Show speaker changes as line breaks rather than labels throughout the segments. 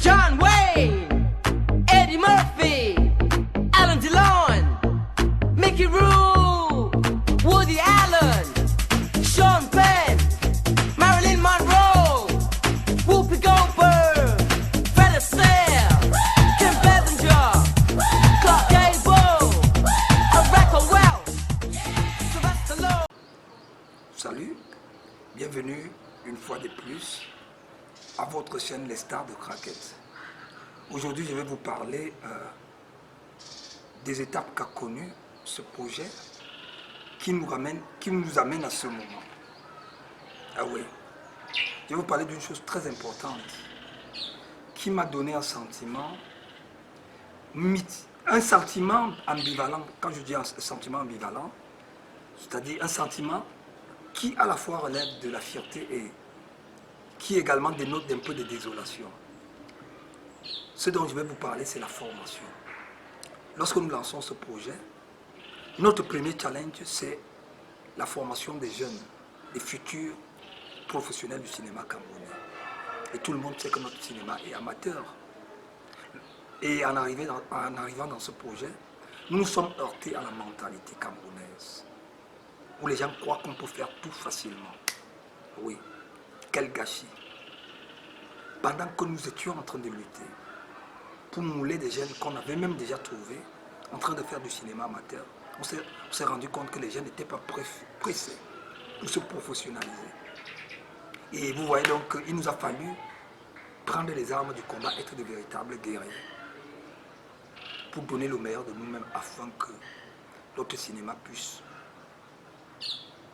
John Wayne, Eddie Murphy, Alan DeLon, Mickey Rourke, Woody Allen, Sean Penn, Marilyn Monroe, Whoopi Goldberg, Fred Astaire, Kim Basinger, Clark Gable, Rebecca Welch, Sylvester Stallone.
Salut, bienvenue une fois de plus à votre chaîne Les Stars de Craquette. Aujourd'hui, je vais vous parler des étapes qu'a connues ce projet qui nous amène à ce moment. Ah oui, je vais vous parler d'une chose très importante qui m'a donné un sentiment ambivalent. Quand je dis un sentiment ambivalent, c'est-à-dire un sentiment qui à la fois relève de la fierté et qui également dénote d'un peu de désolation. Ce dont je vais vous parler, c'est la formation. Lorsque nous lançons ce projet, notre premier challenge, c'est la formation des jeunes, des futurs professionnels du cinéma camerounais. Et tout le monde sait que notre cinéma est amateur. Et en arrivant dans ce projet, nous nous sommes heurtés à la mentalité camerounaise, où les gens croient qu'on peut faire tout facilement. Oui, quel gâchis. Pendant que nous étions en train de lutter pour mouler des jeunes qu'on avait même déjà trouvés en train de faire du cinéma amateur, on s'est rendu compte que les jeunes n'étaient pas pressés pour se professionnaliser. Et vous voyez donc qu'il nous a fallu prendre les armes du combat, être de véritables guerriers pour donner le meilleur de nous-mêmes afin que notre cinéma puisse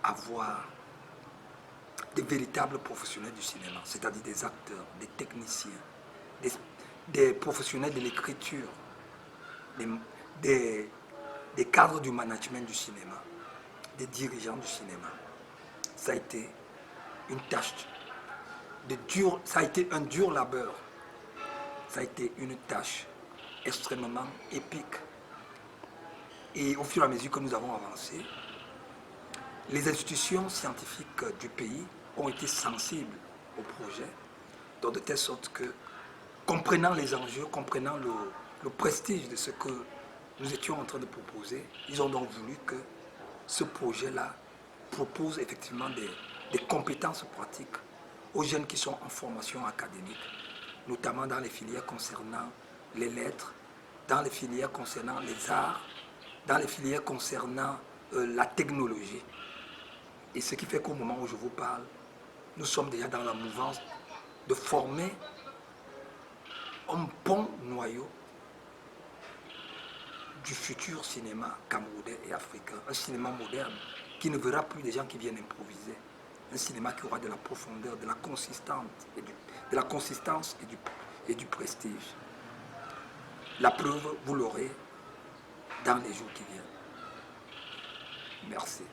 avoir des véritables professionnels du cinéma, c'est-à-dire des acteurs, des techniciens, des professionnels de l'écriture, des cadres du management du cinéma, des dirigeants du cinéma. Ça a été une tâche ça a été un dur labeur, ça a été une tâche extrêmement épique. Et au fur et à mesure que nous avons avancé, les institutions scientifiques du pays ont été sensibles au projet, de telle sorte que, comprenant les enjeux, comprenant le prestige de ce que nous étions en train de proposer, ils ont donc voulu que ce projet-là propose effectivement des compétences pratiques aux jeunes qui sont en formation académique, notamment dans les filières concernant les lettres, dans les filières concernant les arts, dans les filières concernant la technologie. Et ce qui fait qu'au moment où je vous parle, nous sommes déjà dans la mouvance de former un bon noyau du futur cinéma camerounais et africain. Un cinéma moderne qui ne verra plus des gens qui viennent improviser. Un cinéma qui aura de la profondeur, de la consistance et du prestige. La preuve, vous l'aurez dans les jours qui viennent. Merci.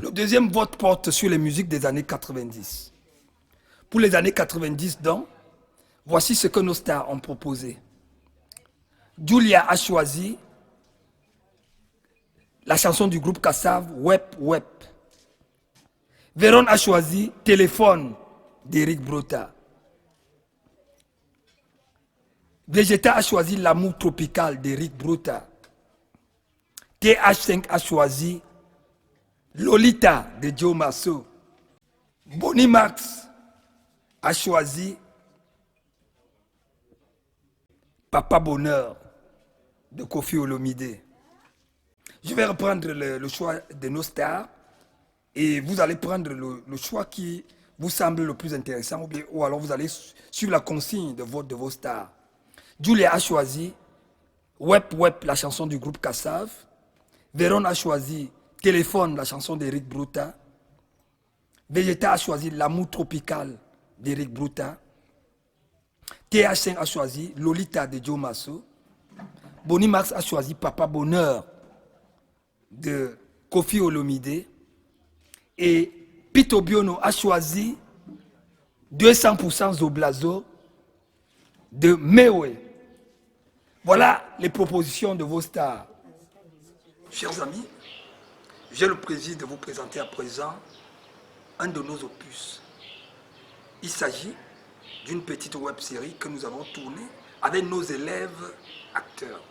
Le deuxième vote porte sur les musiques des années 90. Pour les années 90, donc, voici ce que nos stars ont proposé. Julia a choisi la chanson du groupe Kassav, Wep Wep. Véron a choisi Téléphone d'Eric Brota. Vegeta a choisi L'amour tropical d'Eric Brota. TH5 a choisi Lolita de Joe Masso. Bonnie Max a choisi Papa Bonheur de Kofi Olomide. Je vais reprendre le choix de nos stars et vous allez prendre le choix qui vous semble le plus intéressant ou alors vous allez suivre la consigne de vote de vos stars. Julia a choisi Wep Wep, la chanson du groupe Kassav. Véron a choisi Téléphone, la chanson d'Eric Bruta. Vegeta a choisi L'amour tropical d'Eric Bruta. TH5 a choisi Lolita de Joe Masso. Bonnie Max a choisi Papa Bonheur de Kofi Olomide. Et Pito Biono a choisi 200% Zoblazo de Mewe. Voilà les propositions de vos stars. Chers amis, j'ai le plaisir de vous présenter à présent un de nos opus. Il s'agit d'une petite web-série que nous avons tournée avec nos élèves acteurs.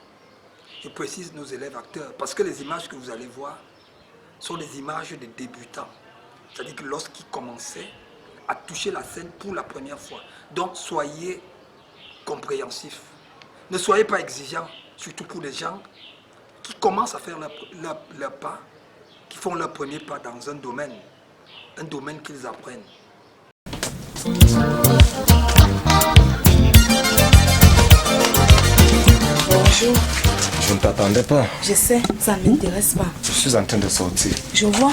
Je précise nos élèves acteurs parce que les images que vous allez voir sont des images de débutants. C'est-à-dire que lorsqu'ils commençaient à toucher la scène pour la première fois. Donc soyez compréhensifs. Ne soyez pas exigeants, surtout pour les gens qui commencent à faire leur pas, qui font leur premier pas dans un domaine qu'ils apprennent.
Bonjour.
Je ne t'attendais pas.
Je sais, ça ne m'intéresse pas.
Je suis en train de sortir.
Je vois.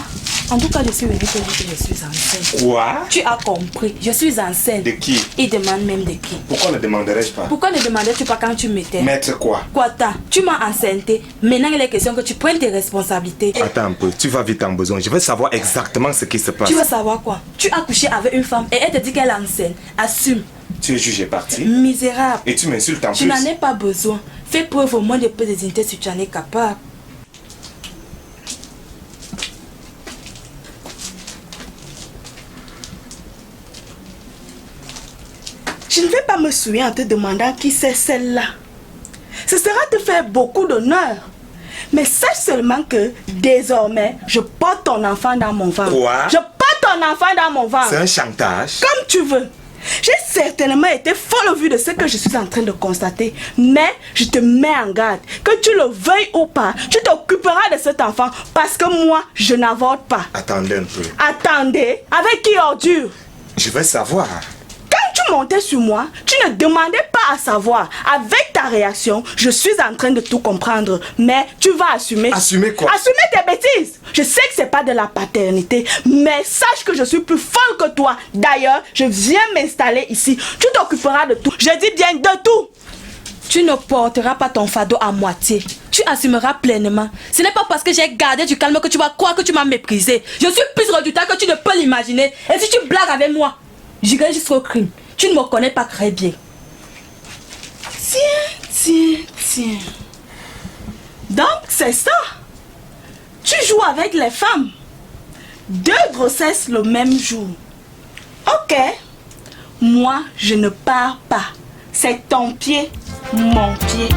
En tout cas, je suis venue te dire que je suis enceinte.
Quoi?
Tu as compris. Je suis enceinte.
De qui?
Il demande même de qui.
Pourquoi ne demanderais-je pas?
Pourquoi ne demandais-tu pas quand tu m'étais?
Maître quoi?
Quoi t'as? Tu m'as enceinté. Maintenant, il est question que tu prennes tes responsabilités.
Attends un peu, tu vas vite en besoin. Je veux savoir exactement ce qui se passe.
Tu veux savoir quoi? Tu as couché avec une femme et elle te dit qu'elle est enceinte. Assume.
Tu es jugé parti.
Misérable.
Et tu m'insultes en
Tu
plus.
n'en ai pas besoin. Fais preuve au moins de peu de dignité si tu en es capable. Je ne vais pas me souvenir en te demandant qui c'est celle-là. Ce sera te faire beaucoup d'honneur. Mais sache seulement que désormais, je porte ton enfant dans mon ventre.
Quoi?
Je porte ton enfant dans mon ventre.
C'est un chantage.
Comme tu veux. J'ai certainement été folle au vu de ce que je suis en train de constater. Mais je te mets en garde. Que tu le veuilles ou pas, tu t'occuperas de cet enfant. Parce que moi, je n'avorte pas.
Attendez un peu.
Attendez. Avec qui ordure?
Je veux savoir.
Quand tu montais sur moi, tu ne demandais pas à savoir. Avec ta réaction, je suis en train de tout comprendre. Mais tu vas assumer.
Assumer quoi?
Assumer tes bêtises. Je sais que c'est pas de la paternité. Mais sache que je suis plus folle que toi. D'ailleurs, je viens m'installer ici. Tu t'occuperas de tout. Je dis bien de tout. Tu ne porteras pas ton fardeau à moitié. Tu assumeras pleinement. Ce n'est pas parce que j'ai gardé du calme que tu vas croire que tu m'as méprisé. Je suis plus redoutant que tu ne peux l'imaginer. Et si tu blagues avec moi, j'irai jusqu'au crime. Tu ne me connais pas très bien. Tiens. Donc, c'est ça. Tu joues avec les femmes. 2 grossesses le même jour. Ok. Moi, je ne pars pas. C'est ton pied, mon pied.